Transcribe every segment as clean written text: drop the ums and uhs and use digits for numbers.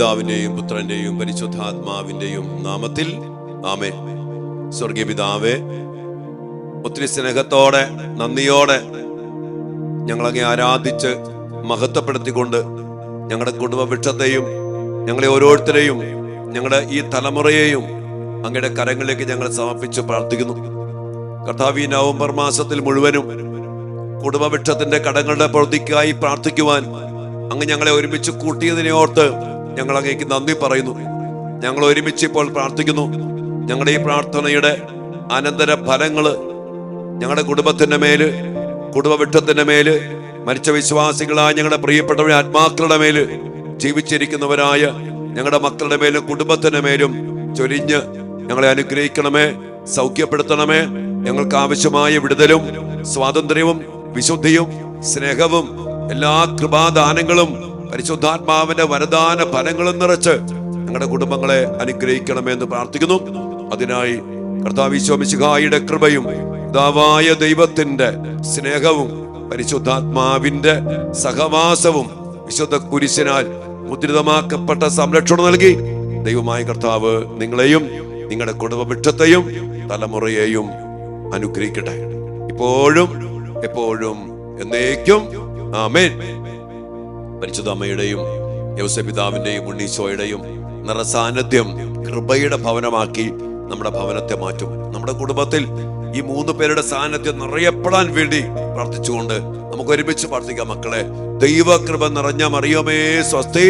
പിതാവിന്റെയും പുത്രന്റെയും പരിശുദ്ധാത്മാവിന്റെയും നാമത്തിൽ ആമേൻ. സ്വർഗീയ പിതാവേ, ഒത്തിരി സ്നേഹത്തോടെ നന്ദിയോടെ ഞങ്ങളങ്ങെ ആരാധിച്ച് മഹത്വപ്പെടുത്തിക്കൊണ്ട് ഞങ്ങളുടെ കുടുംബവൃക്ഷത്തെയും ഞങ്ങളെ ഓരോരുത്തരെയും ഞങ്ങളുടെ ഈ തലമുറയെയും അങ്ങയുടെ കരങ്ങളിലേക്ക് ഞങ്ങൾ സമർപ്പിച്ച് പ്രാർത്ഥിക്കുന്നു. കർത്താവ്, ഈ നവംബർ മാസത്തിൽ മുഴുവനും കുടുംബവൃക്ഷത്തിന്റെ കടങ്ങളുടെ പ്രവൃത്തിക്കായി പ്രാർത്ഥിക്കുവാൻ അങ്ങ് ഞങ്ങളെ ഒരുമിച്ച് കൂട്ടിയതിനെ ഓർത്ത് ഞങ്ങൾ അങ്ങേക്ക് നന്ദി പറയുന്നു. ഞങ്ങൾ ഒരുമിച്ച് ഇപ്പോൾ പ്രാർത്ഥിക്കുന്നു. ഞങ്ങളുടെ ഈ പ്രാർത്ഥനയുടെ അനന്തര ഫലങ്ങള് ഞങ്ങളുടെ കുടുംബത്തിന്റെ മേല്, കുടുംബവൃക്ഷത്തിന്റെ മേല്, മരിച്ച വിശ്വാസികളായ ഞങ്ങളുടെ പ്രിയപ്പെട്ടവരുടെ ആത്മാക്കളുടെ മേല്, ജീവിച്ചിരിക്കുന്നവരായ ഞങ്ങളുടെ മക്കളുടെ മേലും കുടുംബത്തിന്റെ മേലും ചൊരിഞ്ഞ് ഞങ്ങളെ അനുഗ്രഹിക്കണമേ, സൗഖ്യപ്പെടുത്തണമേ. ഞങ്ങൾക്ക് ആവശ്യമായ വിടുതലും സ്വാതന്ത്ര്യവും വിശുദ്ധിയും സ്നേഹവും എല്ലാ കൃപാദാനങ്ങളും പരിശുദ്ധാത്മാവിന്റെ വരദാന ഫലങ്ങളും നിറച്ച് ഞങ്ങളുടെ കുടുംബങ്ങളെ അനുഗ്രഹിക്കണമെന്ന് പ്രാർത്ഥിക്കുന്നു. അതിനായി കർത്താവ് ഈശോ മിശിഹായുടെ കൃപയും പിതാവായ ദൈവത്തിന്റെ സ്നേഹവും പരിശുദ്ധാത്മാവിന്റെ സഹവാസവും വിശുദ്ധ കുരിശിനാൽ മുദ്രിതമാക്കപ്പെട്ട സംരക്ഷണം നൽകി ദൈവമായ കർത്താവ് നിങ്ങളെയും നിങ്ങളുടെ കുടുംബവൃക്ഷത്തെയും തലമുറയെയും അനുഗ്രഹിക്കട്ടെ, ഇപ്പോഴും എപ്പോഴും എന്നേക്കും. ആമേൻ. പരിശുദ്ധ അമ്മയുടെയും യൗസേപ്പ് പിതാവിന്റെയും ഉണ്ണീശോയുടെയും നിറസാന്നിധ്യം കൃപയുടെ ഭവനമാക്കി നമ്മുടെ ഭവനത്തെ മാറ്റും. നമ്മുടെ കുടുംബത്തിൽ ഈ 3 പേരുടെ സാന്നിധ്യം നിറയപ്പെടാൻ വേണ്ടി പ്രാർത്ഥിച്ചുകൊണ്ട് നമുക്ക് ഒരുമിച്ച് പ്രാർത്ഥിക്കാം. മക്കളെ, ദൈവകൃപ നിറഞ്ഞ മറിയമേ സ്വസ്തി,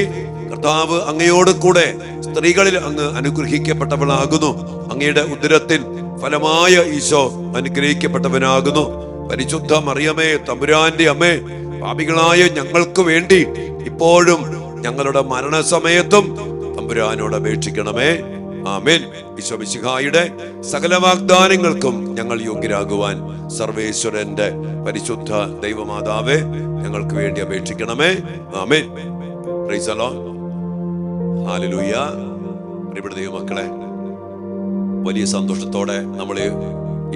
കർത്താവ് അങ്ങയോട് കൂടെ സ്ത്രീകളിൽ അങ്ങ് അനുഗ്രഹിക്കപ്പെട്ടവളാകുന്നു. അങ്ങയുടെ ഉദരത്തിൽ ഫലമായ ഈശോ അനുഗ്രഹിക്കപ്പെട്ടവനാകുന്നു. പരിശുദ്ധ മറിയമേ, തമ്പുരാന്റെ അമ്മേ, പാപികളായ ഞങ്ങൾക്ക് വേണ്ടി ഇപ്പോഴും ഞങ്ങളുടെ മരണസമയത്തും തമ്പുരാനോട് അപേക്ഷിക്കണമേ. ആമേൻ. ഈശോ മിശിഹായുടെ സകല വാഗ്ദാനങ്ങൾക്കും ഞങ്ങൾ യോഗ്യരാകുവാൻ സർവേശ്വരന്റെ പരിശുദ്ധ ദൈവമാതാവേ, ഞങ്ങൾക്ക് വേണ്ടി അപേക്ഷിക്കണമേ. ആമേൻ. Praise the lord. ഹല്ലേലൂയ. പ്രിയപ്പെട്ട ദൈവമക്കളെ, വലിയ സന്തോഷത്തോടെ നമ്മൾ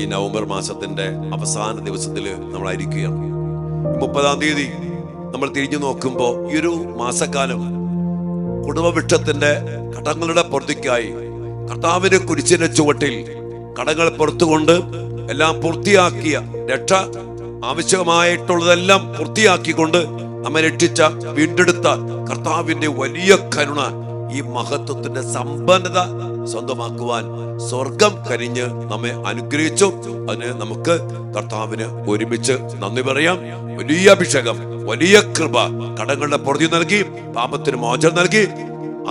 ഈ നവംബർ മാസത്തിന്റെ അവസാന ദിവസത്തിൽ നമ്മളായിരിക്കുകയാണ്. 30-ാം തീയതി നമ്മൾ തിരിഞ്ഞു നോക്കുമ്പോൾ ഈ ഒരു മാസക്കാലം കുടുംബവൃക്ഷത്തിന്റെ കടങ്ങളുടെ പൊറുതിക്കായി കർത്താവിന്റെ കുരിശിന്റെ ചുവട്ടിൽ കടങ്ങൾ പുറത്തുകൊണ്ട് എല്ലാം പൂർത്തിയാക്കിയ, രക്ഷ ആവശ്യമായിട്ടുള്ളതെല്ലാം പൂർത്തിയാക്കിക്കൊണ്ട് നമ്മെ രക്ഷിച്ച, വീണ്ടെടുത്ത കർത്താവിന്റെ വലിയ കരുണ, ഈ മഹത്വത്തിന്റെ സമ്പന്നത സ്വന്തമാക്കുവാൻ സ്വർഗം കരിഞ്ഞ് നമ്മെ അനുഗ്രഹിച്ചു. അതിന് നമുക്ക് കർത്താവിന് ഒരുമിച്ച് നന്ദി പറയാം. വലിയ അഭിഷേകം, വലിയ കൃപ, കടങ്ങളുടെ പൊറുതി നൽകി, പാപത്തിന് മോചനം നൽകി,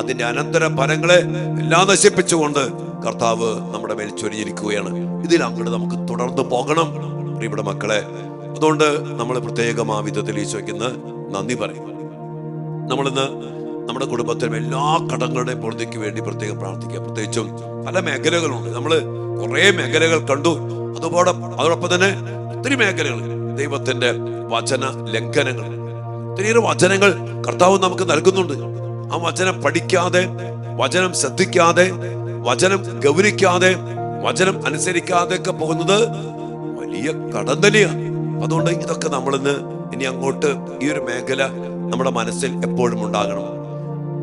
അതിന്റെ അനന്തര ഫലങ്ങളെ എല്ലാം നശിപ്പിച്ചുകൊണ്ട് കർത്താവ് നമ്മുടെ മേൽ ചൊരിഞ്ഞിരിക്കുകയാണ്. ഇതിൽ അങ്ങോട്ട് നമുക്ക് തുടർന്ന് പോകണം പ്രിയപ്പെട്ട മക്കളെ. അതുകൊണ്ട് നമ്മൾ പ്രത്യേകം ആ വിധത്തിൽ ഈശോയ്ക്ക് നന്ദി പറയും. നമ്മളിന്ന് നമ്മുടെ കുടുംബത്തിലും എല്ലാ കടങ്ങളുടെയും പൊറുതിക്ക് വേണ്ടി പ്രത്യേകം പ്രാർത്ഥിക്കുക. പ്രത്യേകിച്ചും പല മേഖലകളുണ്ട്. നമ്മൾ കുറെ മേഖലകൾ കണ്ടു. അതോടൊപ്പം തന്നെ ഒത്തിരി മേഖലകൾ, ദൈവത്തിന്റെ വചന ലംഘനങ്ങൾ, ഒത്തിരി വചനങ്ങൾ കർത്താവ് നമുക്ക് നൽകുന്നുണ്ട്. ആ വചനം പഠിക്കാതെ, വചനം ശ്രദ്ധിക്കാതെ, വചനം ഗൗനിക്കാതെ, വചനം അനുസരിക്കാതെ ഒക്കെ പോകുന്നത് വലിയ കടം തന്നെയാണ്. അതുകൊണ്ട് ഇതൊക്കെ നമ്മളിന്ന് ഇനി അങ്ങോട്ട് ഈ ഒരു മേഖല നമ്മുടെ മനസ്സിൽ എപ്പോഴും ഉണ്ടാകണം.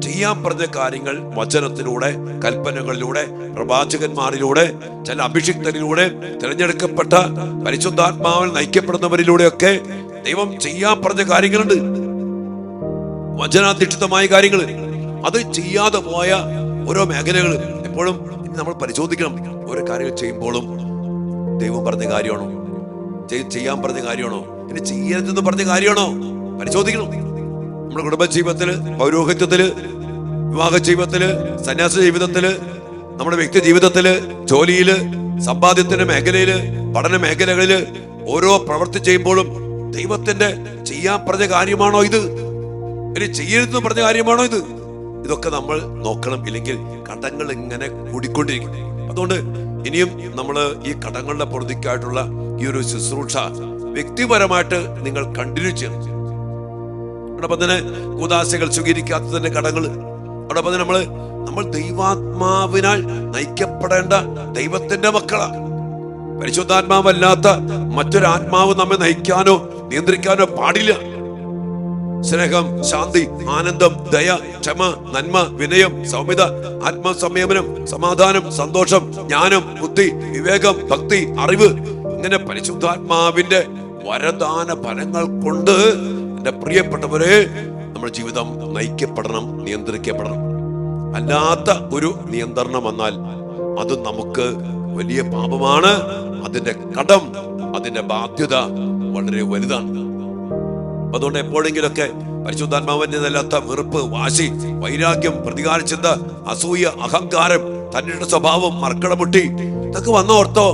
ചെയ്യാൻ പറഞ്ഞ കാര്യങ്ങൾ വചനത്തിലൂടെ, കൽപ്പനകളിലൂടെ, പ്രവാചകന്മാരിലൂടെ, ചില അഭിഷിക്തരിലൂടെ, തിരഞ്ഞെടുക്കപ്പെട്ട പരിശുദ്ധാത്മാവിൽ നയിക്കപ്പെടുന്നവരിലൂടെയൊക്കെ ദൈവം ചെയ്യാൻ പറഞ്ഞ കാര്യങ്ങളുണ്ട്. വചനാധിഷ്ഠിതമായ കാര്യങ്ങൾ, അത് ചെയ്യാതെ പോയ ഓരോ മേഖലകൾ എപ്പോഴും നമ്മൾ പരിശോധിക്കണം. ഓരോ കാര്യങ്ങൾ ചെയ്യുമ്പോഴും ദൈവം പറഞ്ഞ കാര്യമാണോ, ചെയ്യാൻ പറഞ്ഞ കാര്യമാണോ, ഇനി ചെയ്യരുതെന്ന് പറഞ്ഞ കാര്യമാണോ പരിശോധിക്കണം. നമ്മുടെ കുടുംബജീവിതത്തില്, പൗരോഹിത്യത്തില്, വിവാഹ ജീവിതത്തില്, സന്യാസ ജീവിതത്തില്, നമ്മുടെ വ്യക്തി ജീവിതത്തില്, ജോലിയില്, സമ്പാദ്യത്തിന്റെ മേഖലയില്, പഠന മേഖലകളില് ഓരോ പ്രവൃത്തി ചെയ്യുമ്പോഴും ദൈവത്തിന്റെ ചെയ്യാൻ പറഞ്ഞ കാര്യമാണോ ഇത്, ഇനി ചെയ്യരുതെന്ന് പറഞ്ഞ കാര്യമാണോ ഇത്, ഇതൊക്കെ നമ്മൾ നോക്കണം. ഇല്ലെങ്കിൽ കടങ്ങൾ ഇങ്ങനെ കൂടിക്കൊണ്ടിരിക്കും. അതുകൊണ്ട് ഇനിയും നമ്മൾ ഈ കടങ്ങളുടെ പൊറുതിക്കായിട്ടുള്ള ഈ ഒരു ശുശ്രൂഷ വ്യക്തിപരമായിട്ട് നിങ്ങൾ കണ്ടിന്യൂ ചെയ്യണം. അതോടൊപ്പം തന്നെ കൂദാശകൾ സ്വീകരിക്കാത്തതിന്റെ കടങ്ങൾ, അതോടൊപ്പം തന്നെ നമ്മൾ ദൈവാത്മാവിനാൽ നയിക്കപ്പെടേണ്ട ദൈവത്തിന്റെ മക്കളാണ്. പരിശുദ്ധാത്മാവല്ലാത്ത മറ്റൊരാത്മാവ് നമ്മെ നയിക്കാനോ നിയന്ത്രിക്കാനോ പാടില്ല. സ്നേഹം, ശാന്തി, ആനന്ദം, ദയ, ക്ഷമ, നന്മ, വിനയം, സൗമ്യത, ആത്മസംയമനം, സമാധാനം, സന്തോഷം, ജ്ഞാനം, ബുദ്ധി, വിവേകം, ഭക്തി, അറിവ്. ഇങ്ങനെ പരിശുദ്ധാത്മാവിന്റെ വരദാന ഫലങ്ങൾ കൊണ്ട് എന്റെ പ്രിയപ്പെട്ടവരെ നമ്മുടെ ജീവിതം നയിക്കപ്പെടണം, നിയന്ത്രിക്കപ്പെടണം. അല്ലാത്ത ഒരു നിയന്ത്രണം വന്നാൽ അത് നമുക്ക് വലിയ പാപമാണ്. അതിന്റെ കടം, അതിന്റെ ബാധ്യത വളരെ വലുതാണ്. അതുകൊണ്ട് എപ്പോഴെങ്കിലൊക്കെ പരിശുദ്ധാത്മാവിൻ്റെതല്ലാത്ത വെറുപ്പ്, വാശി, വൈരാഗ്യം, പ്രതികാരചിന്ത, അസൂയ, അഹങ്കാരം, തന്നിട്ട സ്വഭാവം, മർക്കടമുട്ടി, ഇതൊക്കെ വന്നോർത്തോ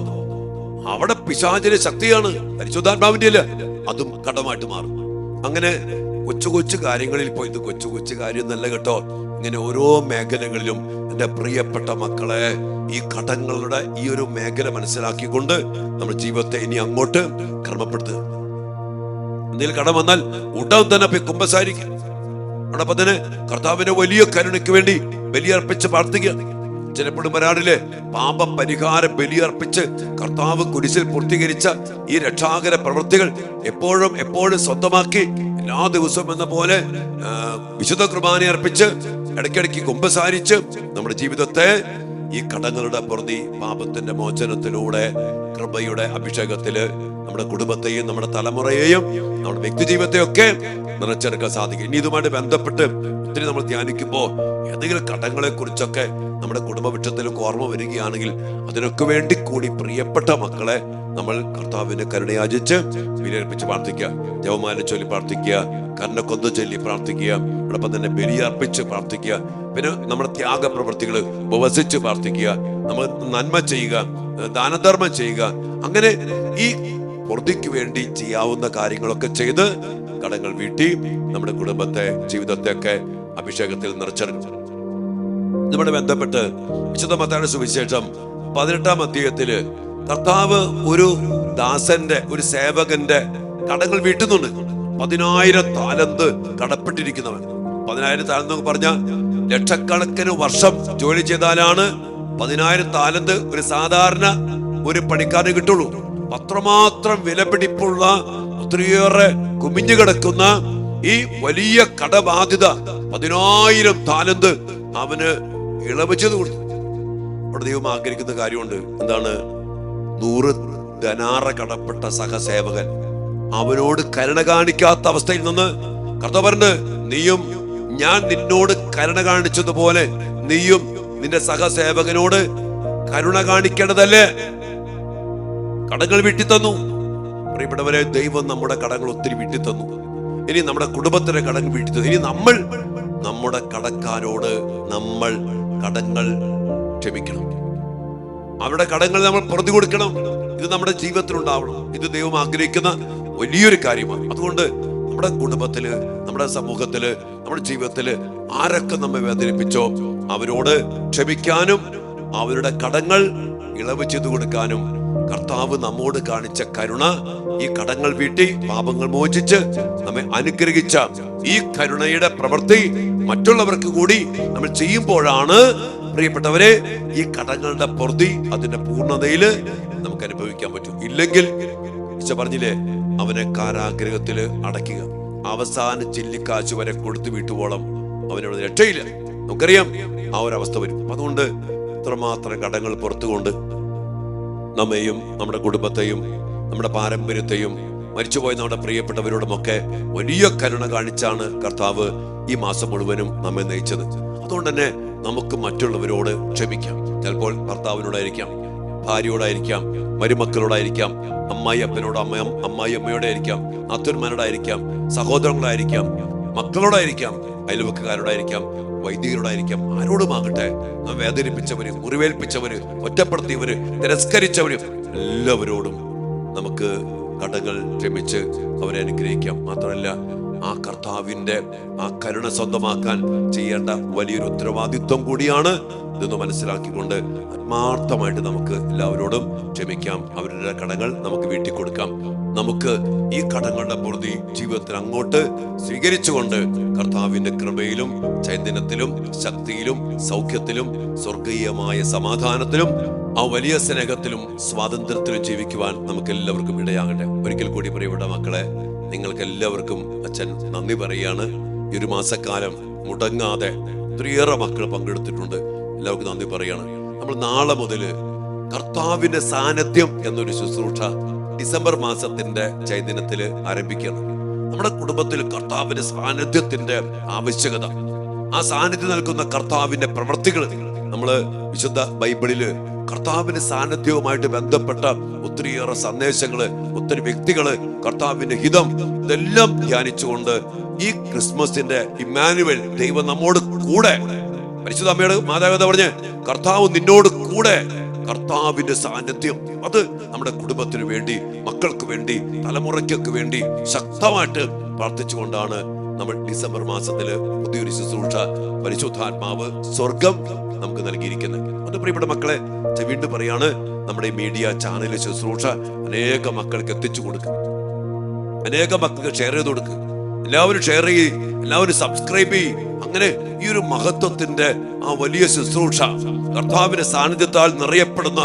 അവിടെ പിശാചിന്റെ ശക്തിയാണ്, പരിശുദ്ധാത്മാവിന്റെ അല്ല. അതും കടമായിട്ട് മാറും. അങ്ങനെ കൊച്ചു കൊച്ചു കാര്യങ്ങളിൽ പോയി, ഇത് കൊച്ചു കൊച്ചു കാര്യം നല്ല കേട്ടോ. ഇങ്ങനെ ഓരോ മേഖലകളിലും എന്റെ പ്രിയപ്പെട്ട മക്കളെ ഈ കടങ്ങളുടെ ഈ ഒരു മേഖല മനസ്സിലാക്കിക്കൊണ്ട് നമ്മുടെ ജീവിതത്തെ ഇനി അങ്ങോട്ട് ക്രമപ്പെടുത്തുക. എന്തെങ്കിലും കടം വന്നാൽ ഉടൻ തന്നെ കുമ്പസാരിക്കുക. അതോടൊപ്പം തന്നെ കർത്താവിന്റെ വലിയ കരുണയ്ക്ക് വേണ്ടി ബലിയർപ്പിച്ച് പ്രാർത്ഥിക്കുക. ചിലപ്പോഴും വരാറിലെ പാപ പരിഹാര ബലിയർപ്പിച്ച് കർത്താവ് കുരിശിൽ പൂർത്തീകരിച്ച ഈ രക്ഷാകര പ്രവൃത്തികൾ എപ്പോഴും സ്വന്തമാക്കി എല്ലാ ദിവസവും എന്ന പോലെ വിശുദ്ധ കുർബാന അർപ്പിച്ച് ഇടയ്ക്കിടയ്ക്ക് കുമ്പസാരിച്ച് നമ്മുടെ ജീവിതത്തെ ഈ കടങ്ങളുടെ പ്രതി പാപത്തിന്റെ മോചനത്തിലൂടെ കൃപയുടെ അഭിഷേകത്തില് നമ്മുടെ കുടുംബത്തെയും നമ്മുടെ തലമുറയെയും നമ്മുടെ വ്യക്തി ജീവിതത്തെയും ഒക്കെ നിറച്ചെടുക്കാൻ സാധിക്കും. ഇനി ഇതുമായിട്ട് ബന്ധപ്പെട്ട് ഒത്തിരി നമ്മൾ ധ്യാനിക്കുമ്പോൾ ഏതെങ്കിലും കടങ്ങളെ കുറിച്ചൊക്കെ നമ്മുടെ കുടുംബവൃക്ഷത്തിലേക്ക് ഓർമ്മ വരികയാണെങ്കിൽ അതിനൊക്കെ വേണ്ടി കൂടി പ്രിയപ്പെട്ട മക്കളെ നമ്മൾ കർത്താവിനെ കരുണയാചിച്ച് ബലിയർപ്പിച്ച് പ്രാർത്ഥിക്കുക. ജപമാല ചൊല്ലി പ്രാർത്ഥിക്കുക, കർണക്കൊന്ത് ചൊല്ലി പ്രാർത്ഥിക്കുക, അതോടൊപ്പം തന്നെ ബലിയർപ്പിച്ച് പ്രാർത്ഥിക്കുക. പിന്നെ നമ്മുടെ ത്യാഗ പ്രവൃത്തികൾ ഉപവസിച്ച് പ്രാർത്ഥിക്കുക, നമ്മൾ നന്മ ചെയ്യുക, ദാനധർമ്മം ചെയ്യുക. അങ്ങനെ ഈ പൊറുതിക്ക് വേണ്ടി ചെയ്യാവുന്ന കാര്യങ്ങളൊക്കെ ചെയ്ത് കടങ്ങൾ വീട്ടി നമ്മുടെ കുടുംബത്തെ, ജീവിതത്തെ ഒക്കെ അഭിഷേകത്തിൽ നിറച്ചെടുക്കും. ഇതുമായി ബന്ധപ്പെട്ട് വിശുദ്ധ മത്തായിയുടെ സുവിശേഷം 18-ാം അധ്യായത്തില് കർത്താവ് ഒരു ദാസന്റെ, ഒരു സേവകന്റെ കടങ്ങൾ വീട്ടുന്നുണ്ട്. 10,000 താലന്ത് കടപ്പെട്ടിരിക്കുന്നവൻ. 10,000 താലന്ത് എന്ന് പറഞ്ഞ ലക്ഷക്കണക്കിന് വർഷം ജോലി ചെയ്താലാണ് 10,000 താലന്ത് ഒരു സാധാരണ ഒരു പണിക്കാരന് കിട്ടുള്ളൂ. അത്രമാത്രം വിലപിടിപ്പുള്ള, ഒത്തിരിയേറെ കുമിഞ്ഞു കിടക്കുന്ന ഈ വലിയ കടബാധ്യത 10,000 താലന്ത് അവന് ഇളവ് ചെയ്ത് കൊടുത്തു. അവിടെ ദൈവം ആഗ്രഹിക്കുന്ന കാര്യമുണ്ട്. എന്താണ്? 100 ധനാറ കടപ്പെട്ട സഹസേവകൻ അവനോട് കരുണ കാണിക്കാത്ത അവസ്ഥയിൽ നിന്ന് കർത്താവ് പറഞ്ഞു, നീയും ഞാൻ നിന്നോട് കരുണ കാണിച്ചതുപോലെ നീയും നിന്റെ സഹസേവകനോട് കരുണ കാണിക്കേണ്ടതല്ലേ? കടങ്ങൾ വീട്ടിത്തന്നു. പ്രിയപ്പെട്ടവരെ, ദൈവം നമ്മുടെ കടങ്ങൾ ഒത്തിരി വീട്ടിത്തന്നു. ഇനി നമ്മുടെ കുടുംബത്തിലെ കടങ്ങൾ വീട്ടിത്തന്നു. ഇനി നമ്മൾ നമ്മുടെ കടക്കാരോട് നമ്മൾ കടങ്ങൾ ക്ഷമിക്കണം. അവരുടെ കടങ്ങൾ നമ്മൾ പുറത്തു കൊടുക്കണം. ഇത് നമ്മുടെ ജീവിതത്തിൽ ഉണ്ടാവണം. ഇത് ദൈവം ആഗ്രഹിക്കുന്ന വലിയൊരു കാര്യമാണ്. അതുകൊണ്ട് നമ്മുടെ കുടുംബത്തില്, നമ്മുടെ സമൂഹത്തില്, നമ്മുടെ ജീവിതത്തില് ആരൊക്കെ നമ്മെ വേദനിപ്പിച്ചോ അവരോട് ക്ഷമിക്കാനും അവരുടെ കടങ്ങൾ ഇളവ് ചെയ്തു കൊടുക്കാനും കർത്താവ് നമ്മോട് കാണിച്ച കരുണ, ഈ കടങ്ങൾ വീട്ടി പാപങ്ങൾ മോചിച്ച് നമ്മെ അനുഗ്രഹിച്ച ഈ കരുണയുടെ പ്രവൃത്തി മറ്റുള്ളവർക്ക് കൂടി നമ്മൾ ചെയ്യുമ്പോഴാണ് പ്രിയപ്പെട്ടവരെ ഈ കടങ്ങളുടെ പൊറുതി അതിന്റെ പൂർണ്ണതയില് നമുക്ക് അനുഭവിക്കാൻ പറ്റും. ഇല്ലെങ്കിൽ ഈശോ പറഞ്ഞില്ലേ, അവനെ കാരാഗ്രഹത്തില് അടയ്ക്കുക, അവസാന ചില്ലിക്കാശ് വരെ കൊടുത്തു വീട്ടുവോളം അവനോട് രക്ഷയില്ല. നമുക്കറിയാം ആ ഒരു അവസ്ഥ വരും. അതുകൊണ്ട് ഇത്രമാത്രം കടങ്ങൾ പുറത്തുകൊണ്ട് നമ്മെയും നമ്മുടെ കുടുംബത്തെയും നമ്മുടെ പാരമ്പര്യത്തെയും മരിച്ചുപോയ നമ്മുടെ പ്രിയപ്പെട്ടവരോടുമൊക്കെ വലിയ കരുണ കാണിച്ചാണ് കർത്താവ് ഈ മാസം മുഴുവനും നമ്മെ നയിച്ചത്. അതുകൊണ്ട് തന്നെ നമുക്ക് മറ്റുള്ളവരോട് ക്ഷമിക്കാം. ചിലപ്പോൾ ഭർത്താവിനോടായിരിക്കാം, ഭാര്യയോടായിരിക്കാം, മരുമക്കളോടായിരിക്കാം, അമ്മായി അപ്പനോട്, അമ്മായി അമ്മയോടെ ആയിരിക്കാം, നാത്തൂന്മാരോടായിരിക്കാം, സഹോദരങ്ങളായിരിക്കാം, മക്കളോടായിരിക്കാം, അയൽവക്കാരോടായിരിക്കാം, വൈദികരോടായിരിക്കാം, ആരോടുമാകട്ടെ. വേദനിപ്പിച്ചവര്, മുറിവേൽപ്പിച്ചവര്, ഒറ്റപ്പെടുത്തിയവര്, തിരസ്കരിച്ചവര് എല്ലാവരോടും നമുക്ക് കടങ്ങൾ ക്ഷമിച്ച് അവരെ അനുഗ്രഹിക്കാം. മാത്രമല്ല ആ കർത്താവിന്റെ ആ കരുണ സ്വന്തമാക്കാൻ ചെയ്യേണ്ട വലിയൊരു ഉത്തരവാദിത്വം കൂടിയാണ് ഇതൊന്ന് മനസ്സിലാക്കിക്കൊണ്ട് ആത്മാർത്ഥമായിട്ട് നമുക്ക് എല്ലാവരോടും ക്ഷമിക്കാം. അവരുടെ കടങ്ങൾ നമുക്ക് വീട്ടിൽ കൊടുക്കാം. നമുക്ക് ഈ കടങ്ങളുടെ പൊറുതി ജീവിതത്തിൽ അങ്ങോട്ട് സ്വീകരിച്ചുകൊണ്ട് കർത്താവിന്റെ കൃപയിലും ചൈതന്യത്തിലും ശക്തിയിലും സൗഖ്യത്തിലും സ്വർഗീയമായ സമാധാനത്തിലും ആ വലിയ സ്നേഹത്തിലും സ്വാതന്ത്ര്യത്തിലും ജീവിക്കുവാൻ നമുക്ക് എല്ലാവർക്കും ഇടയാകട്ടെ. ഒരിക്കൽ കൂടി പ്രിയപ്പെട്ട മക്കളെ, നിങ്ങൾക്ക് എല്ലാവർക്കും അച്ഛൻ നന്ദി പറയാണ്. ഈ ഒരു മാസക്കാലം മുടങ്ങാതെ ഒത്തിരിയേറെ മക്കൾ പങ്കെടുത്തിട്ടുണ്ട്. എല്ലാവർക്കും നന്ദി പറയാണ്. നമ്മൾ നാളെ മുതല് കർത്താവിന്റെ സാന്നിധ്യം എന്നൊരു ശുശ്രൂഷ ഡിസംബർ മാസത്തിന്റെ ചൈതന്യത്തില് ആരംഭിക്കണം. നമ്മുടെ കുടുംബത്തിൽ കർത്താവിന്റെ സാന്നിധ്യത്തിന്റെ ആവശ്യകത, ആ സാന്നിധ്യം നൽകുന്ന കർത്താവിന്റെ പ്രവൃത്തികൾ, നമ്മള് വിശുദ്ധ ബൈബിളില് കർത്താവിന്റെ സാന്നിധ്യവുമായിട്ട് ബന്ധപ്പെട്ട ഒത്തിരിയേറെ സന്ദേശങ്ങള്, ഒത്തിരി വ്യക്തികള്, കർത്താവിന്റെ ഹിതം, ഇതെല്ലാം ധ്യാനിച്ചുകൊണ്ട് ഈ ക്രിസ്മസിന്റെ ഇമ്മാനുവൽ, ദൈവം നമ്മോട് കൂടെ, പരിശുദ്ധ അമ്മയോട് മാതാപിതാ പറഞ്ഞ് കർത്താവ് നിന്നോട് കൂടെ, കർത്താവിന്റെ സാന്നിധ്യം അത് നമ്മുടെ കുടുംബത്തിന് വേണ്ടി, മക്കൾക്ക് വേണ്ടി, തലമുറയ്ക്കൊക്കെ വേണ്ടി ശക്തമായിട്ട് പ്രാർത്ഥിച്ചുകൊണ്ടാണ് നമ്മൾ ഡിസംബർ മാസത്തില് പുതിയൊരു ശുശ്രൂഷ പരിശുദ്ധാത്മാവ് സ്വർഗം നമുക്ക് നൽകിയിരിക്കുന്നത്. അത് പ്രിയപ്പെട്ട മക്കളെ, വീണ്ടും പറയാണ്, നമ്മുടെ മീഡിയ ചാനൽ ശുശ്രൂഷ അനേക മക്കൾക്ക് എത്തിച്ചു കൊടുക്കുക, അനേക മക്കൾക്ക് ഷെയർ ചെയ്ത് കൊടുക്കുക. എല്ലാവരും ഷെയർ ചെയ്യ്, എല്ലാവരും സബ്സ്ക്രൈബ് ചെയ്യ്. അങ്ങനെ ഈ ഒരു മഹത്വത്തിന്റെ ആ വലിയ ശുശ്രൂഷ, കർത്താവിന്റെ സാന്നിധ്യത്താൽ നിറയപ്പെടുന്ന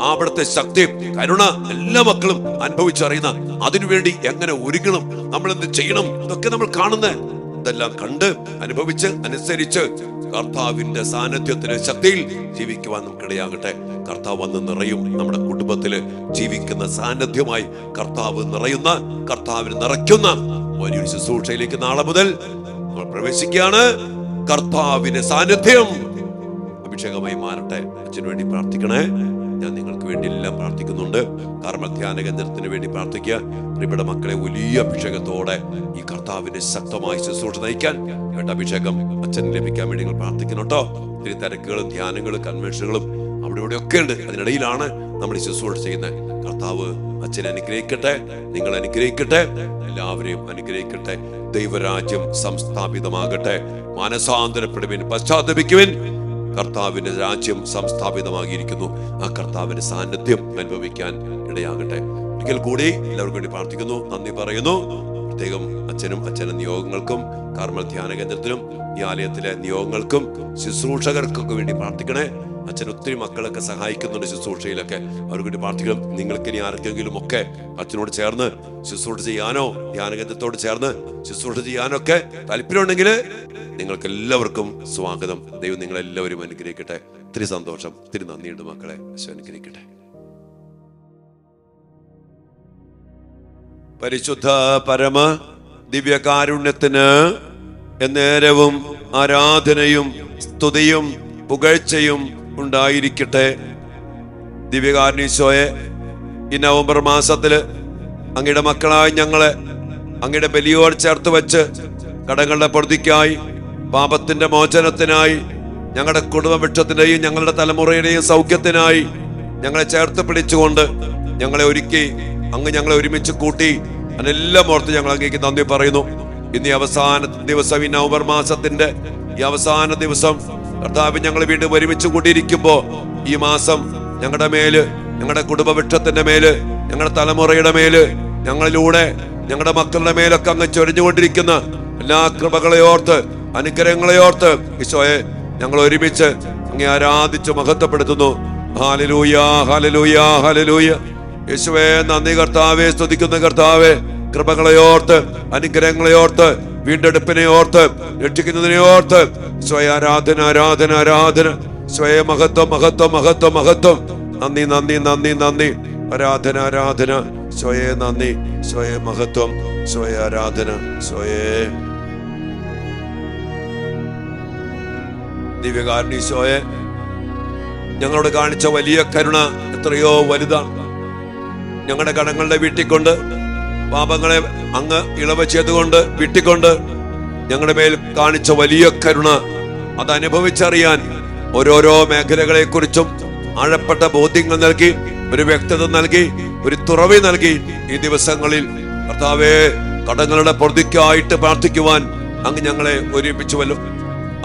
അവിടുത്തെ ശക്തി, കരുണ എല്ലാ മക്കളും അനുഭവിച്ചറിയുന്ന, അതിനുവേണ്ടി എങ്ങനെ ഒരുങ്ങണം, നമ്മൾ എന്ത് ചെയ്യണം, ഇതൊക്കെ നമ്മൾ കാണുന്നത്. ഇതെല്ലാം കണ്ട് അനുഭവിച്ച് അനുസരിച്ച് കർത്താവിന്റെ സാന്നിധ്യത്തിന് ശക്തിയിൽ ജീവിക്കുവാൻ നമുക്കിടയാകട്ടെ. കർത്താവ് വന്ന് നിറയും. നമ്മുടെ കുടുംബത്തില് ജീവിക്കുന്ന സാന്നിധ്യമായി കർത്താവ് നിറയുന്ന, കർത്താവിന് നിറയ്ക്കുന്ന വലിയൊരു ശുശ്രൂഷയിലേക്ക് നാളെ മുതൽ നമ്മൾ പ്രവേശിക്കുകയാണ്. കർത്താവിന്റെ സാന്നിധ്യം അഭിഷേകമായി മാറട്ടെ. അച്ഛന് വേണ്ടി പ്രാർത്ഥിക്കണേ. ഞാൻ നിങ്ങൾക്ക് വേണ്ടി എല്ലാം പ്രാർത്ഥിക്കുന്നുണ്ട്. കാർമൽ ധ്യാന കേന്ദ്രത്തിന് വേണ്ടി പ്രാർത്ഥിക്കുക. പ്രിയപ്പെട്ട മക്കളെ, വലിയ അഭിഷേകത്തോടെ ഈ കർത്താവിന്റെ ശക്തമായ ശുശ്രൂഷ നയിക്കാൻ വേണ്ട അഭിഷേകം അച്ഛന് ലഭിക്കാൻ വേണ്ടി നിങ്ങൾ പ്രാർത്ഥിക്കണം കേട്ടോ. ഒത്തിരി തിരക്കുകളും ധ്യാനങ്ങളും കൺവെൻഷനുകളും അവിടെ ഇവിടെ ഒക്കെ ഉണ്ട്. അതിനിടയിലാണ് നമ്മൾ ഈ ശുശ്രൂഷ ചെയ്യുന്നത്. കർത്താവ് അച്ഛനെ അനുഗ്രഹിക്കട്ടെ, നിങ്ങൾ അനുഗ്രഹിക്കട്ടെ, എല്ലാവരെയും അനുഗ്രഹിക്കട്ടെ. ദൈവരാജ്യം സംസ്ഥാപിതമാകട്ടെ. മാനസാന്തരപ്പെടുവിൻ, പശ്ചാത്തപിക്കുവിൻ. കർത്താവിന്റെ രാജ്യം സംസ്ഥാപിതമാകിയിരിക്കുന്നു. ആ കർത്താവിന്റെ സാന്നിധ്യം അനുഭവിക്കാൻ ഇടയാകട്ടെ. ഒരിക്കൽ കൂടി എല്ലാവർക്കും വേണ്ടി പ്രാർത്ഥിക്കുന്നു, നന്ദി പറയുന്നു. പ്രത്യേകം അച്ഛനും നിയോഗങ്ങൾക്കും, കാർമൽ ധ്യാന കേന്ദ്രത്തിലും ഈ ആലയത്തിലെ നിയോഗങ്ങൾക്കും ശുശ്രൂഷകർക്കൊക്കെ വേണ്ടി പ്രാർത്ഥിക്കണേ. അച്ഛൻ ഒത്തിരി മക്കളൊക്കെ സഹായിക്കുന്നുണ്ട് ശുശ്രൂഷയിലൊക്കെ. അവർക്ക് വേണ്ടി പ്രാർത്ഥിക്കണം. നിങ്ങൾക്ക് ഇനി ആർക്കെങ്കിലും ഒക്കെ അച്ഛനോട് ചേർന്ന് ശുശ്രൂഷ ചെയ്യാനോ, ധ്യാനകേന്ദ്രത്തോട് ചേർന്ന് ശുശ്രൂഷ ചെയ്യാനൊക്കെ താല്പര്യമുണ്ടെങ്കിൽ നിങ്ങൾക്ക് എല്ലാവർക്കും സ്വാഗതം. ദൈവം നിങ്ങളെല്ലാവരും അനുഗ്രഹിക്കട്ടെ. ഒത്തിരി സന്തോഷം, ഒത്തിരി നന്ദിയുണ്ട് മക്കളെ. അനുഗ്രഹിക്കട്ടെ. പരിശുദ്ധ പരമ ദിവ്യകാരുണ്യത്തിന് എന്നേരവും ആരാധനയും സ്തുതിയും പുകഴ്ചയും ഉണ്ടായിരിക്കട്ടെ. ദിവ്യകാരുണ്യീശോയെ, ഈ നവംബർ മാസത്തില് അങ്ങയുടെ മക്കളായ ഞങ്ങളെ അങ്ങയുടെ ബലിയോട് ചേർത്ത് വെച്ച് കടങ്ങളുടെ പൊറുതിക്കായി, പാപത്തിന്റെ മോചനത്തിനായി, ഞങ്ങളുടെ കുടുംബവൃക്ഷത്തിന്റെയും ഞങ്ങളുടെ തലമുറയുടെയും സൗഖ്യത്തിനായി ഞങ്ങളെ ചേർത്ത് പിടിച്ചുകൊണ്ട് ഞങ്ങളെ ഒരുക്കി അങ്ങ് ഞങ്ങളെ ഒരുമിച്ച് കൂട്ടി, അതിനെല്ലാം ഓർത്ത് ഞങ്ങൾ അങ്ങേക്ക് നന്ദി പറയുന്നു. ഇന്ന് ഈ അവസാന ദിവസം, ഈ നവംബർ മാസത്തിന്റെ ഈ അവസാന ദിവസം കർത്താവ് ഞങ്ങൾ വീണ്ടും ഒരുമിച്ച് കൂട്ടിയിരിക്കുമ്പോ ഈ മാസം ഞങ്ങളുടെ മേല്, ഞങ്ങളുടെ കുടുംബവൃക്ഷത്തിന്റെ മേല്, ഞങ്ങളുടെ തലമുറയുടെ മേല്, ഞങ്ങളിലൂടെ ഞങ്ങളുടെ മക്കളുടെ മേലൊക്കെ അങ്ങ് ചൊരിഞ്ഞുകൊണ്ടിരിക്കുന്ന എല്ലാ കൃപകളെ ഓർത്ത്, അനുഗ്രഹങ്ങളെ ഓർത്ത് ഈശോയെ ഞങ്ങൾ ഒരുമിച്ച് അങ്ങേ ആരാധിച്ച് മഹത്വപ്പെടുത്തുന്നു. ഹല്ലേലൂയ, ഹല്ലേലൂയ, ഹല്ലേലൂയ. യേശുവേ നന്ദി കർത്താവേ, സ്തുതിക്കുന്ന കർത്താവേ. കൃപകളെ ഓർത്ത്, അനുഗ്രഹങ്ങളെ ഓർത്ത്, വീണ്ടെടുപ്പിനെ ഓർത്ത്, രക്ഷിക്കുന്നതിനെ ഓർത്ത് സ്വയ ആരാധന, ആരാധന, ആരാധന. സ്വയ മഹത്വം, മഹത്വം, മഹത്വം, മഹത്വം. നന്ദി, നന്ദി, നന്ദി, നന്ദി. ആരാധന, ആരാധന. സ്വയ നന്ദി, സ്വയ മഹത്വം, സ്വയ ആരാധന, സ്വയ ദിവ്യകാരുണ്യീശോയെ, ഞങ്ങളോട് കാണിച്ച വലിയ കരുണ എത്രയോ വലുതാണ്. ഞങ്ങളുടെ കടങ്ങളുടെ വീട്ടിക്കൊണ്ട്, പാപങ്ങളെ അങ്ങ് ഇളവ് ചെയ്തുകൊണ്ട് വീട്ടിക്കൊണ്ട് ഞങ്ങളുടെ മേൽ കാണിച്ച വലിയ കരുണ അത് അനുഭവിച്ചറിയാൻ ഓരോരോ മേഖലകളെ കുറിച്ചും ആഴപ്പെട്ട ബോധ്യങ്ങൾ നൽകി, ഒരു വ്യക്തത നൽകി, ഒരു തുറവി നൽകി. ഈ ദിവസങ്ങളിൽ കർത്താവേ, കടങ്ങളുടെ പൊറുതിക്കായിട്ട് പ്രാർത്ഥിക്കുവാൻ അങ്ങ് ഞങ്ങളെ ഒരുമിച്ചുവല്ലോ.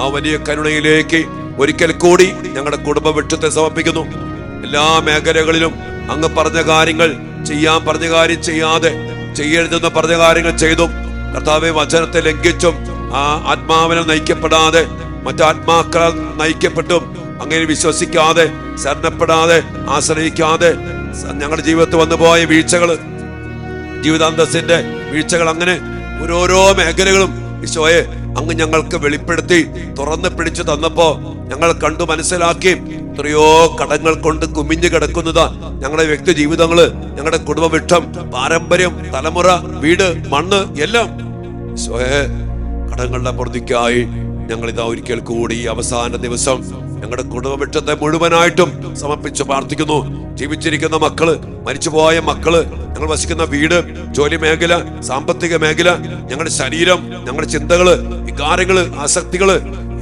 ആ വലിയ കരുണയിലേക്ക് ഒരിക്കൽ കൂടി ഞങ്ങളുടെ കുടുംബവൃക്ഷത്തെ സമർപ്പിക്കുന്നു. എല്ലാ മേഖലകളിലും അങ്ങ് പറഞ്ഞ കാര്യങ്ങൾ ചെയ്യാൻ പറഞ്ഞ കാര്യം ചെയ്യാതെ, ചെയ്യരുതെന്ന് പറഞ്ഞ കാര്യങ്ങൾ ചെയ്തും, കർത്താവെ വചനത്തെ ലംഘിച്ചും, ആ ആത്മാവിനെ നയിക്കപ്പെടാതെ മറ്റാത്മാക്കളാൽ നയിക്കപ്പെട്ടും, അങ്ങനെ വിശ്വസിക്കാതെ, ശരണപ്പെടാതെ, ആശ്രയിക്കാതെ ഞങ്ങളുടെ ജീവിതത്തിൽ വന്നു പോയ വീഴ്ചകള്, ജീവിതാന്തസ്സിന്റെ വീഴ്ചകൾ, അങ്ങനെ ഓരോരോ മേഖലകളും ഈശോയെ അങ്ങ് ഞങ്ങൾക്ക് വെളിപ്പെടുത്തി തുറന്ന് പിടിച്ചു തന്നപ്പോ ഞങ്ങൾ കണ്ടു മനസ്സിലാക്കി. എത്രയോ കടങ്ങൾ കൊണ്ട് കുമിഞ്ഞു കിടക്കുന്നതാ ഞങ്ങളുടെ വ്യക്തി ജീവിതങ്ങള്, ഞങ്ങളുടെ കുടുംബവൃക്ഷം, പാരമ്പര്യം, തലമുറ, വീട്, മണ്ണ് എല്ലാം. ഈശോയെ കടങ്ങളുടെ പ്രതിക്കായി ഞങ്ങൾ ഇതാ ഒരിക്കൽ കൂടി അവസാന ദിവസം ഞങ്ങളുടെ കുടുംബവൃക്ഷത്തെ മുഴുവനായിട്ടും സമർപ്പിച്ച് പ്രാർത്ഥിക്കുന്നു. ജീവിച്ചിരിക്കുന്ന മക്കള്, മരിച്ചുപോയ മക്കള്, ഞങ്ങൾ വസിക്കുന്ന വീട്, ജോലി മേഖല, സാമ്പത്തിക മേഖല, ഞങ്ങളുടെ ശരീരം, ഞങ്ങളുടെ ചിന്തകള്, വികാരങ്ങള്, ആസക്തികള്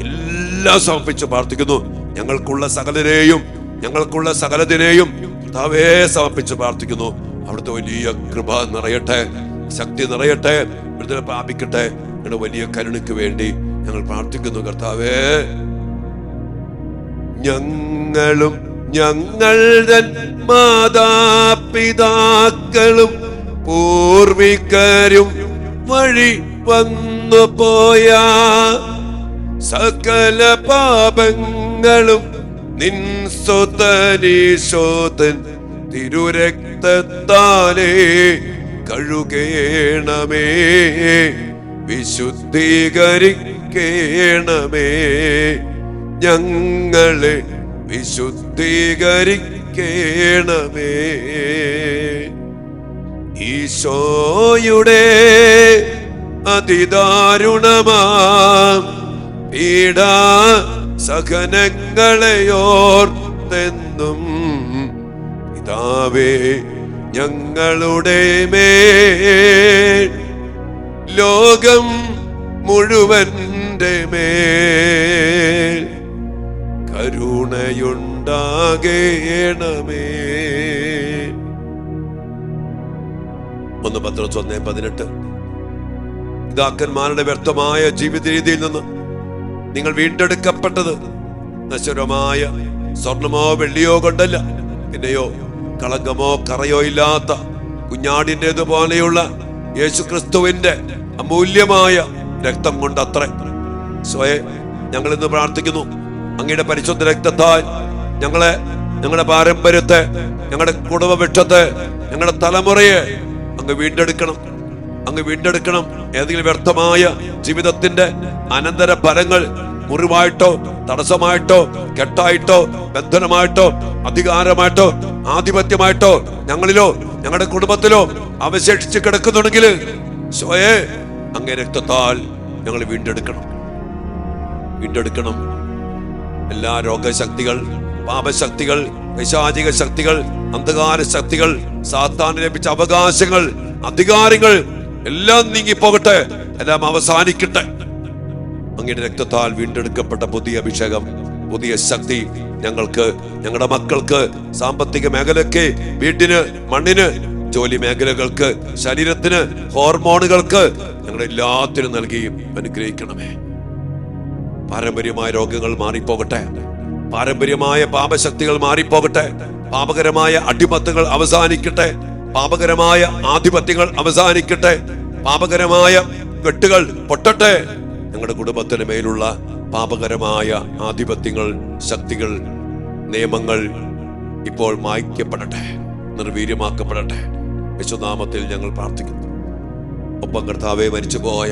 എല്ലാം സമർപ്പിച്ച് പ്രാർത്ഥിക്കുന്നു. ഞങ്ങൾക്കുള്ള സകലതിനെയും കർത്താവേ സമർപ്പിച്ച് പ്രാർത്ഥിക്കുന്നു. അവിടുത്തെ വലിയ കൃപ നിറയട്ടെ, ശക്തി നിറയട്ടെ, വിടുതൽ പ്രാപിക്കട്ടെ. ഞങ്ങളുടെ വലിയ കരുണയ്ക്ക് വേണ്ടി ഞങ്ങൾ പ്രാർത്ഥിക്കുന്നു. കർത്താവേ, ഞങ്ങളും ഞങ്ങളുടെ മാതാപിതാക്കളും പൂർവികരും വഴി വന്നു പോയ സകല പാപങ്ങളും നിൻ സ്വതനീശോതൻ തിരുരക്തത്താലേ കഴുകേണമേ, വിശുദ്ധീകരിക്കേണമേ, ഞങ്ങളെ വിശുദ്ധീകരിക്കേണമേ. ഈശോയുടെ അതിദാരുണമാം പീഡാ സഹനങ്ങളെയോർത്തെന്നും പിതാവേ ഞങ്ങളുടെ മേൽ ലോകം മുഴുവന്റെ മേൽ കരുണയുണ്ടാകേണമേ. 1 പത്രോസ് 1:18. പിതാക്കന്മാരുടെ വ്യർത്ഥമായ ജീവിത രീതിയിൽ നിന്ന് നിങ്ങൾ വീണ്ടെടുക്കപ്പെട്ടത് നശ്വരമായ സ്വർണമോ വെള്ളിയോ കൊണ്ടല്ല, പിന്നെയോ കളങ്കമോ കറയോ ഇല്ലാത്ത കുഞ്ഞാടിൻ്റെതുപോലെയുള്ള യേശുക്രിസ്തുവിന്റെ അമൂല്യമായ രക്തം കൊണ്ടത്രേ. സ്വയം ഞങ്ങൾ ഇന്ന് പ്രാർത്ഥിക്കുന്നു, അങ്ങയുടെ പരിശുദ്ധ രക്തത്താൽ ഞങ്ങളെ, ഞങ്ങളുടെ പാരമ്പര്യത്തെ, ഞങ്ങളുടെ കുടുംബവൃക്ഷത്തെ, ഞങ്ങളുടെ തലമുറയെ അങ്ങ് വീണ്ടെടുക്കണം. ഏതെങ്കിലും വ്യർത്ഥമായ ജീവിതത്തിന്റെ അനന്തര ഫലങ്ങൾ മുറിവായിട്ടോ, തടസ്സമായിട്ടോ, കെട്ടായിട്ടോ, ബന്ധനമായിട്ടോ, അധികാരമായിട്ടോ, ആധിപത്യമായിട്ടോ ഞങ്ങളിലോ ഞങ്ങളുടെ കുടുംബത്തിലോ അവശേഷിച്ച് കിടക്കുന്നുണ്ടെങ്കിൽ സ്വയേ അങ്ങേ രക്തത്താൽ ഞങ്ങൾ വീണ്ടെടുക്കണം. എല്ലാ രോഗശക്തികൾ, പാപശക്തികൾ, പൈശാചിക ശക്തികൾ, അന്ധകാര ശക്തികൾ, സാത്താന് ലഭിച്ച അവകാശങ്ങൾ, അധികാരങ്ങൾ എല്ലാം നീങ്ങിപ്പോകട്ടെ, എല്ലാം അവസാനിക്കട്ടെ. അങ്ങയുടെ രക്തത്താൽ വീണ്ടെടുക്കപ്പെട്ട പുതിയ അഭിഷേകം, പുതിയ ശക്തി ഞങ്ങൾക്ക്, ഞങ്ങളുടെ മക്കൾക്ക്, സാമ്പത്തിക മേഖലയ്ക്ക്, വീട്ടിന്, മണ്ണിന്, ജോലി മേഖലകൾക്ക്, ശരീരത്തിന്, ഹോർമോണുകൾക്ക്, ഞങ്ങളെല്ലാത്തിനും നൽകി അനുഗ്രഹിക്കണമേ. പാരമ്പര്യമായ രോഗങ്ങൾ മാറിപ്പോകട്ടെ, പാരമ്പര്യമായ പാപശക്തികൾ മാറിപ്പോകട്ടെ, പാപകരമായ അടിമത്തങ്ങൾ അവസാനിക്കട്ടെ, പാപകരമായ ആധിപത്യങ്ങൾ അവസാനിക്കട്ടെ, പാപകരമായ കെട്ടുകൾ പൊട്ടട്ടെ. ഞങ്ങളുടെ കുടുംബത്തിന് മേലുള്ള പാപകരമായ ആധിപത്യങ്ങൾ, ശക്തികൾ, നിയമങ്ങൾ ഇപ്പോൾ മായ്ക്കപ്പെടട്ടെ, നിർവീര്യമാക്കപ്പെടട്ടെ. യേശുനാമത്തിൽ ഞങ്ങൾ പ്രാർത്ഥിക്കുന്നു. ഒപ്പം കർത്താവേ, മരിച്ചുപോയ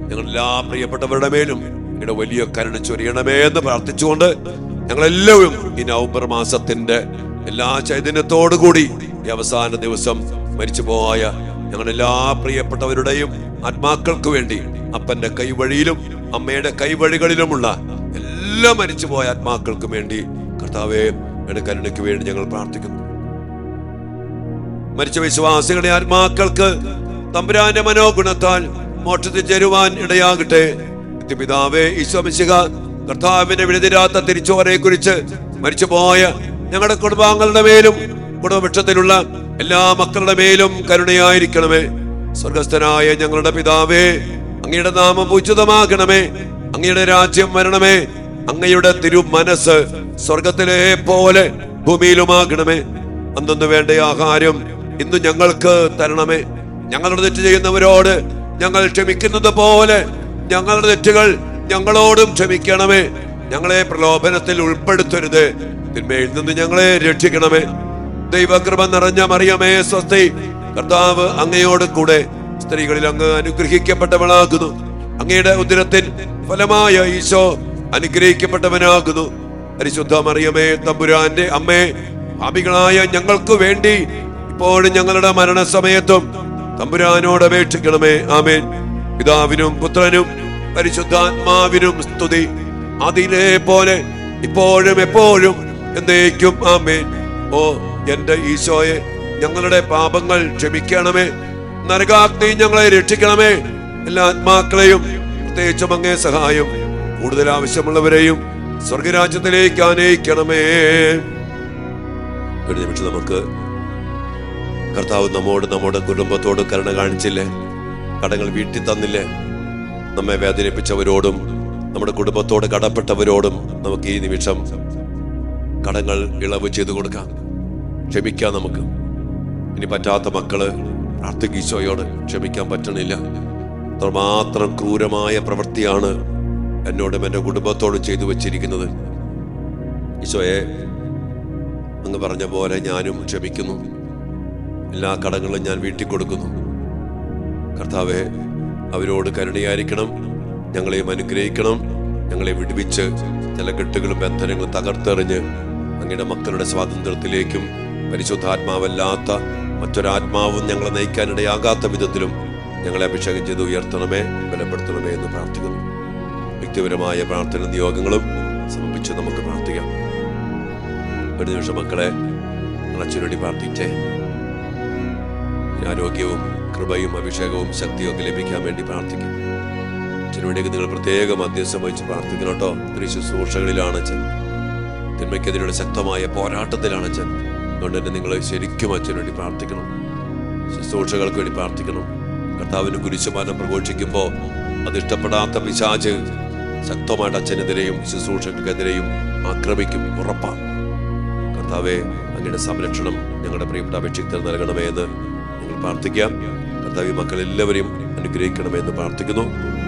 ഞങ്ങളെല്ലാ പ്രിയപ്പെട്ടവരുടെ മേലും ഇവിടെ വലിയ കരുണ ചൊരിയണമേ എന്ന് പ്രാർത്ഥിച്ചുകൊണ്ട് ഞങ്ങളെല്ലാവരും ഈ നവംബർ മാസത്തിന്റെ എല്ലാ ചൈതന്യത്തോടു കൂടി ഈ അവസാന ദിവസം മരിച്ചുപോയ ഞങ്ങളെല്ലാ പ്രിയപ്പെട്ടവരുടെയും ആത്മാക്കൾക്ക് വേണ്ടി അപ്പന്റെ കൈവഴിയിലും അമ്മയുടെ കൈവഴികളിലുമുള്ള എല്ലാ മരിച്ചുപോയ ആത്മാക്കൾക്കും വേണ്ടി കർത്താവേ കരുണയ്ക്ക് വേണ്ടി ഞങ്ങൾ പ്രാർത്ഥിക്കുന്നു. മരിച്ച വിശ്വാസികളുടെ ആത്മാക്കൾക്ക് തമ്പുരാന്റെ മനോഗുണത്താൽ മോക്ഷത്തിൽ ചേരുവാൻ ഇടയാകട്ടെ. പിതാവേ, ഈശോ മിശിഹ കർത്താവിന്റെ വിടുതരാത്ത തിരിച്ചോരെ കുറിച്ച് മരിച്ചുപോയ ഞങ്ങളുടെ കുടുംബാംഗങ്ങളുടെ മേലും കുടുംബവൃക്ഷത്തിലുള്ള എല്ലാ മക്കളുടെ മേലും കരുണയായിരിക്കണമേ. സ്വർഗസ്ഥനായ ഞങ്ങളുടെ പിതാവേ, അങ്ങയുടെ നാമം പൂജിതമാകണമേ, അങ്ങയുടെ രാജ്യം വരണമേ, അങ്ങയുടെ തിരുമനസ് സ്വർഗത്തിലെ പോലെ ഭൂമിയിലുമാകണമേ. അന്നു വേണ്ട ആഹാരം ഇന്ന് ഞങ്ങൾക്ക് തരണമേ. ഞങ്ങളുടെ തെറ്റ് ചെയ്യുന്നവരോട് ഞങ്ങൾ ക്ഷമിക്കുന്നത് പോലെ ഞങ്ങളുടെ തെറ്റുകൾ ഞങ്ങളോടും ക്ഷമിക്കണമേ. ഞങ്ങളെ പ്രലോഭനത്തിൽ ഉൾപ്പെടുത്തരുത്, തിന്മയിൽ നിന്ന് ഞങ്ങളെ രക്ഷിക്കണമേ. ദൈവകൃപ നിറഞ്ഞ മറിയമേ സ്വസ്തി, കർത്താവ് അങ്ങയോട് കൂടെ സ്ത്രീകളിൽ അങ്ങ് അനുഗ്രഹിക്കപ്പെട്ടവളാകുന്നു. അങ്ങയുടെ ഉദരത്തിൻ ഫലമായ ഈശോ അനുഗ്രഹിക്കപ്പെട്ടവനാകുന്നു. പരിശുദ്ധ മറിയമേ, തമ്പുരാന്റെ അമ്മേ, പാപികളായ ഞങ്ങൾക്ക് വേണ്ടി ഇപ്പോഴും ഞങ്ങളുടെ മരണസമയത്തും തമ്പുരാനോട് അപേക്ഷിക്കണമേ. ആമേൻ. പിതാവിനും പുത്രനും പരിശുദ്ധാത്മാവിനും സ്തുതി, അതിലെ പോലെ ഇപ്പോഴും എപ്പോഴും എന്നേക്കും. ആമേൻ. ഓ എന്റെ ഈശോയെ, ഞങ്ങളുടെ പാപങ്ങൾ ക്ഷമിക്കണമേ. നരകാഗ്നി ഞങ്ങളെ രക്ഷിക്കണമേ. എല്ലാ ആത്മാക്കളെയും, പ്രത്യേകിച്ചും അങ്ങേ സഹായം കൂടുതൽ ആവശ്യമുള്ളവരെയും സ്വർഗരാജ്യത്തിലേക്ക് ആനയിക്കണമേ. ഒരു നിമിഷം നമുക്ക് കർത്താവ് നമ്മുടെ കുടുംബത്തോട് കരുണ കാണിച്ചില്ലേ? കടങ്ങൾ വീട്ടി തന്നില്ലേ? നമ്മെ വേദനിപ്പിച്ചവരോടും നമ്മുടെ കുടുംബത്തോട് കടപ്പെട്ടവരോടും നമുക്ക് ഈ നിമിഷം കടങ്ങൾ ഇളവ് ചെയ്തു കൊടുക്കാം, ക്ഷമിക്കാം. നമുക്ക് ഇനി പറ്റാത്ത മക്കള് പ്രാർത്ഥിക്കും, ഈശോയോട് ക്ഷമിക്കാൻ പറ്റണില്ല, അത്രമാത്രം ക്രൂരമായ പ്രവൃത്തിയാണ് എന്നോടും എൻ്റെ കുടുംബത്തോടും ചെയ്തു വച്ചിരിക്കുന്നത്. ഈശോയെ, അങ്ങ് പറഞ്ഞ പോലെ ഞാനും ക്ഷമിക്കുന്നു, എല്ലാ കടങ്ങളും ഞാൻ വീട്ടിൽ കൊടുക്കുന്നു. കർത്താവെ, അവരോട് കരുണയായിരിക്കണം, ഞങ്ങളെയും അനുഗ്രഹിക്കണം, ഞങ്ങളെ വിടുവിച്ച് ചില കെട്ടുകളും ബന്ധനങ്ങളും തകർത്തെറിഞ്ഞ് അങ്ങയുടെ മക്കളുടെ സ്വാതന്ത്ര്യത്തിലേക്കും പരിശുദ്ധാത്മാവല്ലാത്ത മറ്റൊരാത്മാവും ഞങ്ങളെ നയിക്കാനിടയാകാത്ത വിധത്തിലും ഞങ്ങളെ അഭിഷേകം ചെയ്ത് ഉയർത്തണമേ, ബലപ്പെടുത്തണമേ എന്ന് പ്രാർത്ഥിക്കുന്നു. വ്യക്തിപരമായ പ്രാർത്ഥന നിയോഗങ്ങളും സമർപ്പിച്ച് നമുക്ക് പ്രാർത്ഥിക്കാം. ഒരു നിമിഷം മക്കളെ അച്ഛനുവേണ്ടി പ്രാർത്ഥിച്ചേ. ആരോഗ്യവും കൃപയും അഭിഷേകവും ശക്തിയും ഒക്കെ ലഭിക്കാൻ വേണ്ടി പ്രാർത്ഥിക്കും. അച്ഛനു വേണ്ടിയൊക്കെ നിങ്ങൾ പ്രത്യേക മധ്യസ്ഥം വഹിച്ച് പ്രാർത്ഥിക്കണം കേട്ടോ. ഒത്തിരി ശുശ്രൂഷകളിലാണ് അച്ഛൻ, തിന്മയ്ക്കെതിരെയുള്ള ശക്തമായ പോരാട്ടത്തിലാണ് അച്ഛൻ. അതുകൊണ്ട് തന്നെ നിങ്ങൾ ശരിക്കും അച്ഛനു വേണ്ടി പ്രാർത്ഥിക്കണം, ശുശ്രൂഷകൾക്ക് വേണ്ടി പ്രാർത്ഥിക്കണം. കർത്താവിന് കുരിശുമാനം പ്രഘോഷിക്കുമ്പോൾ അത് ഇഷ്ടപ്പെടാത്ത പിശാച് ശക്തമായിട്ട് അച്ഛനെതിരെയും ശുശ്രൂഷകൾക്കെതിരെയും ആക്രമിക്കും, ഉറപ്പാണ്. കർത്താവെ, അങ്ങയുടെ സംരക്ഷണം ഞങ്ങളുടെ പ്രിയപ്പെട്ട അപേക്ഷിക്കൽ നൽകണമേ എന്ന് ഞങ്ങൾ പ്രാർത്ഥിക്കാം. കർത്താവ് മക്കളെല്ലാവരെയും അനുഗ്രഹിക്കണമേ എന്ന് പ്രാർത്ഥിക്കുന്നു.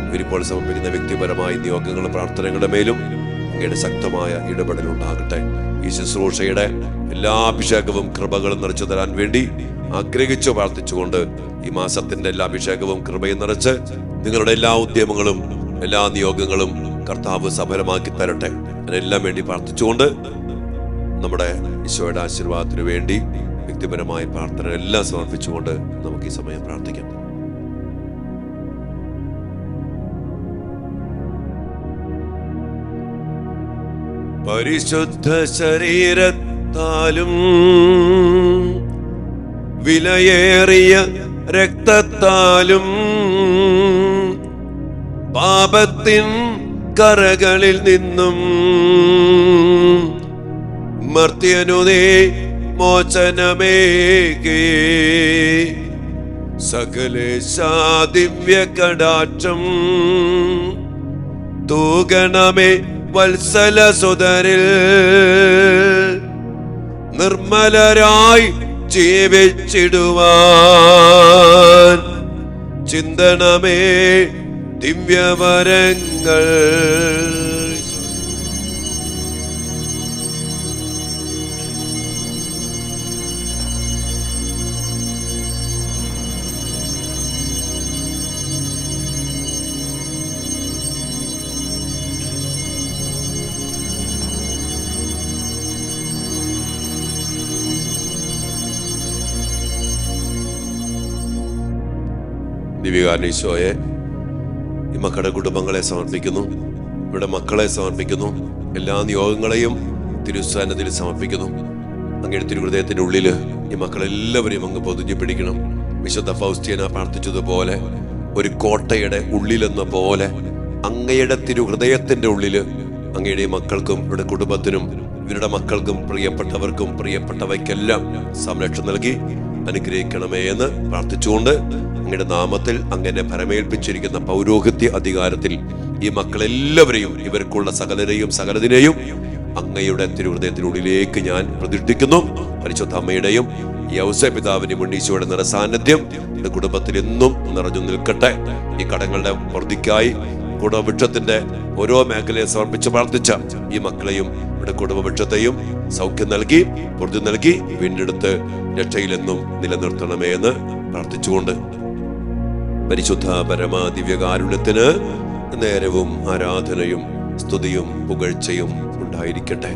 ഇവരിപ്പോൾ സമർപ്പിക്കുന്ന വ്യക്തിപരമായ നിയോഗങ്ങളും പ്രാർത്ഥനകളുടെ മേലും അങ്ങയുടെ ശക്തമായ ഇടപെടലുണ്ടാകട്ടെ. ഈ ശുശ്രൂഷയുടെ എല്ലാ അഭിഷേകവും കൃപകളും നിറച്ചു തരാൻ വേണ്ടി ആഗ്രഹിച്ചു പ്രാർത്ഥിച്ചുകൊണ്ട് ഈ മാസത്തിന്റെ എല്ലാ അഭിഷേകവും കൃപയും നിറച്ച് നിങ്ങളുടെ എല്ലാ ഉദ്യമങ്ങളും എല്ലാ നിയോഗങ്ങളും കർത്താവ് സഫലമാക്കി തരട്ടെ. അതിനെല്ലാം വേണ്ടി പ്രാർത്ഥിച്ചുകൊണ്ട് നമ്മുടെ ഈശോയുടെ ആശീർവാദത്തിന് വേണ്ടി വ്യക്തിപരമായ പ്രാർത്ഥന എല്ലാം സമർപ്പിച്ചുകൊണ്ട് നമുക്ക് ഈ സമയം പ്രാർത്ഥിക്കാം. പരിശുദ്ധ ശരീരത്താലും വിലയേറിയ രക്തത്താലും പാപത്തിൻ കറകളിൽ നിന്നും മർത്യനു നീ മോചനമേകി സകലേശാ ദിവ്യ കടാക്ഷം തൂകണമേ വത്സല സുതരിൽ നിർമ്മലരായി ജീവിച്ചിടുവാൻ ചിന്തണമേ ദിവ്യവരങ്ങൾ. ദിവ്യകാരണീശോയെ, ഈ മക്കളുടെ കുടുംബങ്ങളെ സമർപ്പിക്കുന്നു, ഇവിടെ മക്കളെ സമർപ്പിക്കുന്നു, എല്ലാ നിയോഗങ്ങളെയും തിരുസന്നിധിയിൽ സമർപ്പിക്കുന്നു. അങ്ങയുടെ തിരുഹൃദയത്തിന്റെ ഉള്ളിൽ ഈ മക്കളെല്ലാവരെയും അങ്ങ് പൊതിഞ്ഞു പിടിക്കണം. വിശുദ്ധ ഫൗസ്ത്യന പ്രാർത്ഥിച്ചതുപോലെ ഒരു കോട്ടയുടെ ഉള്ളിലെന്ന പോലെ അങ്ങയുടെ തിരുഹൃദയത്തിന്റെ ഉള്ളിൽ അങ്ങയുടെ മക്കൾക്കും ഇവരുടെ കുടുംബത്തിനും ഇവരുടെ മക്കൾക്കും പ്രിയപ്പെട്ടവർക്കും പ്രിയപ്പെട്ടവയ്ക്കെല്ലാം സംരക്ഷണം നൽകി അനുഗ്രഹിക്കണമേ എന്ന് പ്രാർത്ഥിച്ചുകൊണ്ട് അങ്ങയുടെ നാമത്തിൽ അങ്ങനെ ഭരമേൽപ്പിച്ചിരിക്കുന്ന പൗരോഹിത്യ അധികാരത്തിൽ ഈ മക്കളെല്ലാവരെയും ഇവർക്കുള്ള സകലതിനെയും അങ്ങയുടെ തിരുഹൃദയത്തിനുള്ളിലേക്ക് ഞാൻ പ്രതിഷ്ഠിക്കുന്നു. പരിശുദ്ധ അമ്മയുടെയും യൗസേ പിതാവിന്റെയും ഉണ്ണീശോയുടെ നിറസാന്നിധ്യം എൻ്റെ കുടുംബത്തിൽ എന്നും നിറഞ്ഞു നിൽക്കട്ടെ. ഈ കടങ്ങളുടെ വൃദ്ധിക്കായി കുടുംബവൃക്ഷത്തിന്റെ ഓരോ മേഖലയെ സമർപ്പിച്ച് പ്രാർത്ഥിച്ച ഈ മക്കളെയും ഇവിടെ കുടുംബവൃക്ഷത്തെയും സൗഖ്യം നൽകി വൃദ്ധി നൽകി വീണ്ടെടുത്ത് രക്ഷയിലെന്നും നിലനിർത്തണമേ എന്ന് പ്രാർത്ഥിച്ചുകൊണ്ട് പരിശുദ്ധ പരമ ദിവ്യകാരുണ്യത്തിന് നേരവും ആരാധനയും സ്തുതിയും പുകഴ്ചയും ഉണ്ടായിരിക്കട്ടെ.